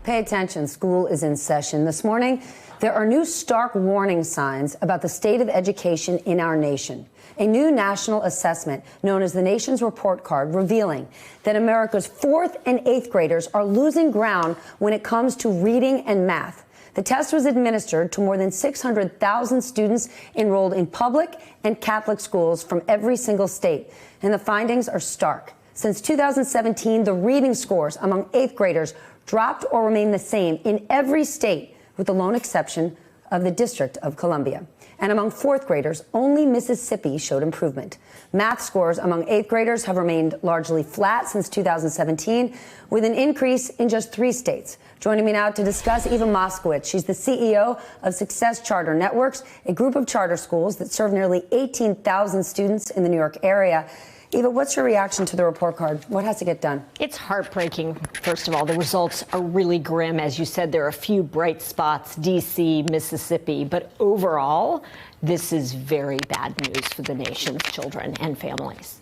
Pay attention, school is in session. This morning, there are new stark warning signs about the state of education in our nation. A new national assessment known as the Nation's Report Card revealing that America's 4th and 8th graders are losing ground when it comes to reading and math. The test was administered to more than 600,000 students enrolled in public and Catholic schools from every single state, and the findings are stark. Since 2017, the reading scores among 8th graders dropped or remained the same in every state, with the lone exception of the District of Columbia. And among 4th graders, only Mississippi showed improvement. Math scores among 8th graders have remained largely flat since 2017, with an increase in just 3 states. Joining me now to discuss, Eva Moskowitz. She's the CEO of Success Charter Networks, a group of charter schools that serve nearly 18,000 students in the New York area. Eva, what's your reaction to the report card? What has to get done? It's heartbreaking. First of all, the results are really grim. As you said, there are a few bright spots, D.C., Mississippi, but overall, this is very bad news for the nation's children and families.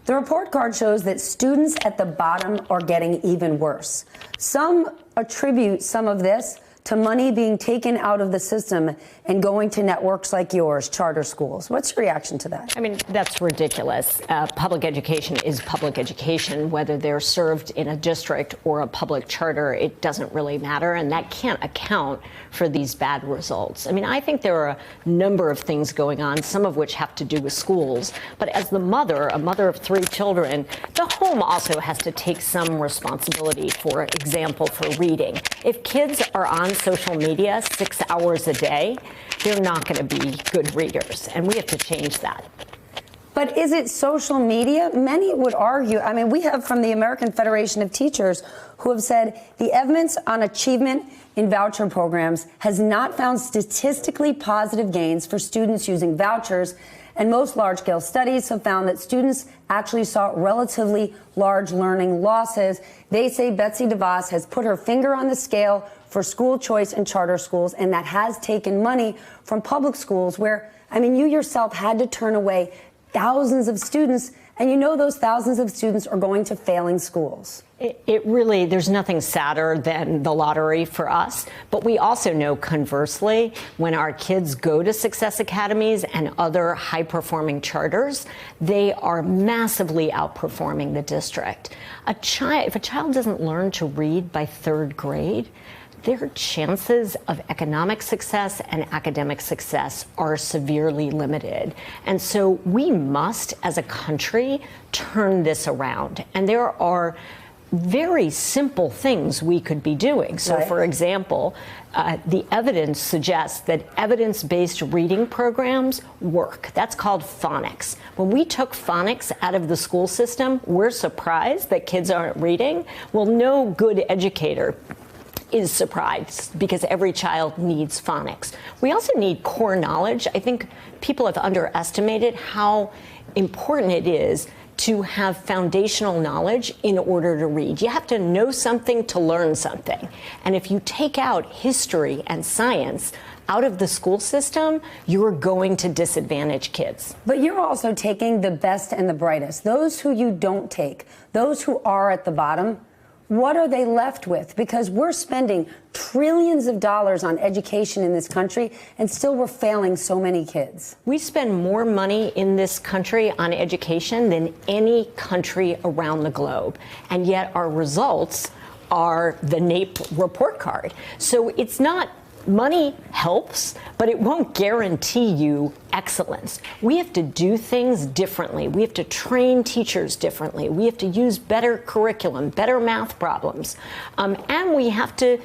The report card shows that students at the bottom are getting even worse. Some attribute some of this to money being taken out of the system and going to networks like yours, charter schools. What's your reaction to that? I mean, that's ridiculous. Public education is public education, whether they're served in a district or a public charter, it doesn't really matter, and that can't account for these bad results. I mean, I think there are a number of things going on, some of which have to do with schools, but as the mother, a mother of 3 children, the home also has to take some responsibility, for example, for reading. If kids are on social media 6 hours a day, they're not going to be good readers, and we have to change that. But is it social media? Many would argue, I mean, we have from the American Federation of Teachers who have said the evidence on achievement in voucher programs has not found statistically positive gains for students using vouchers, and most large-scale studies have found that students actually saw relatively large learning losses. They say Betsy DeVos has put her finger on the scale for school choice in charter schools, and that has taken money from public schools where, I mean, you yourself had to turn away thousands of students, and you know those thousands of students are going to failing schools. It really, there's nothing sadder than the lottery for us. But we also know, conversely, when our kids go to Success Academies and other high-performing charters, they are massively outperforming the district. If a child doesn't learn to read by 3rd grade, their chances of economic success and academic success are severely limited. And so we must, as a country, turn this around. And there are very simple things we could be doing. So, for example, the evidence suggests that evidence-based reading programs work. That's called phonics. When we took phonics out of the school system, we're surprised that kids aren't reading. Well, no good educator is surprised, because every child needs phonics. We also need core knowledge. I think people have underestimated how important it is to have foundational knowledge in order to read. You have to know something to learn something. And if you take out history and science out of the school system, you're going to disadvantage kids. But you're also taking the best and the brightest. Those who you don't take, those who are at the bottom, what are they left with? Because we're spending trillions of dollars on education in this country, and still we're failing so many kids. We spend more money in this country on education than any country around the globe, and yet our results are the NAEP report card. So it's not, money helps, but it won't guarantee you excellence. We have to do things differently. We have to train teachers differently. We have to use better curriculum, better math problems. And we have to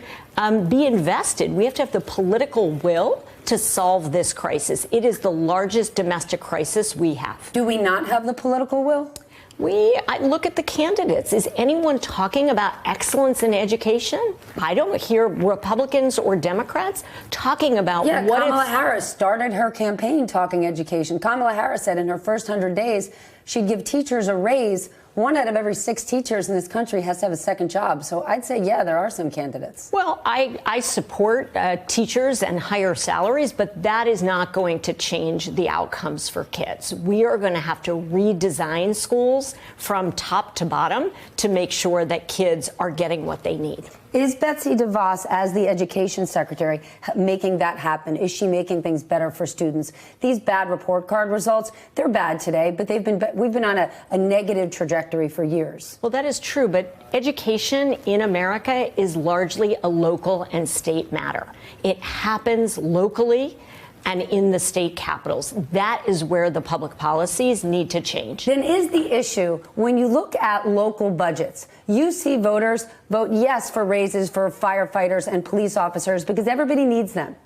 be invested. We have to have the political will to solve this crisis. It is the largest domestic crisis we have. Do we not have the political will? I look at the candidates. Is anyone talking about excellence in education? I don't hear Republicans or Democrats talking about what Kamala Harris started her campaign talking education. Kamala Harris said in her first 100 days she'd give teachers a raise 1 out of every 6 teachers in this country has to have a second job. So I'd say, yeah, there are some candidates. Well, I support teachers and higher salaries, but that is not going to change the outcomes for kids. We are going to have to redesign schools from top to bottom to make sure that kids are getting what they need. Is Betsy DeVos, as the education secretary, making that happen? Is she making things better for students? These bad report card results, they're bad today, but we've been on a negative trajectory for years. Well, that is true, but education in America is largely a local and state matter. It happens locally and in the state capitals. That is where the public policies need to change. Then is the issue, when you look at local budgets, you see voters vote yes for raises for firefighters and police officers because everybody needs them.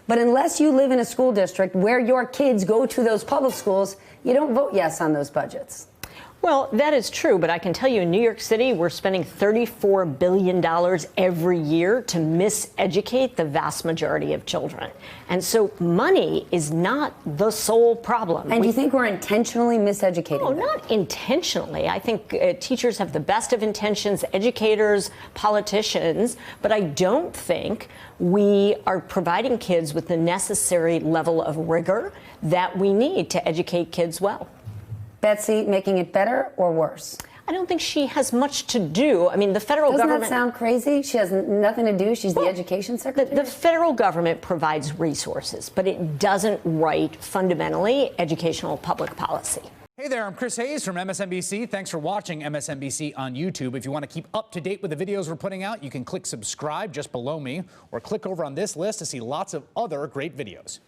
But unless you live in a school district where your kids go to those public schools, you don't vote yes on those budgets. Well, that is true, but I can tell you in New York City, we're spending $34 billion every year to miseducate the vast majority of children. And so money is not the sole problem. And do you think we're intentionally miseducating No, them? not intentionally. I think teachers have the best of intentions, educators, politicians, but I don't think we are providing kids with the necessary level of rigor that we need to educate kids well. Betsy making it better or worse? I don't think she has much to do. I mean, the federal government... Doesn't that sound crazy? She has nothing to do. She's the education secretary. The federal government provides resources, but it doesn't write fundamentally educational public policy. Hey there, I'm Chris Hayes from MSNBC. Thanks for watching MSNBC on YouTube. If you want to keep up to date with the videos we're putting out, you can click subscribe just below me or click over on this list to see lots of other great videos.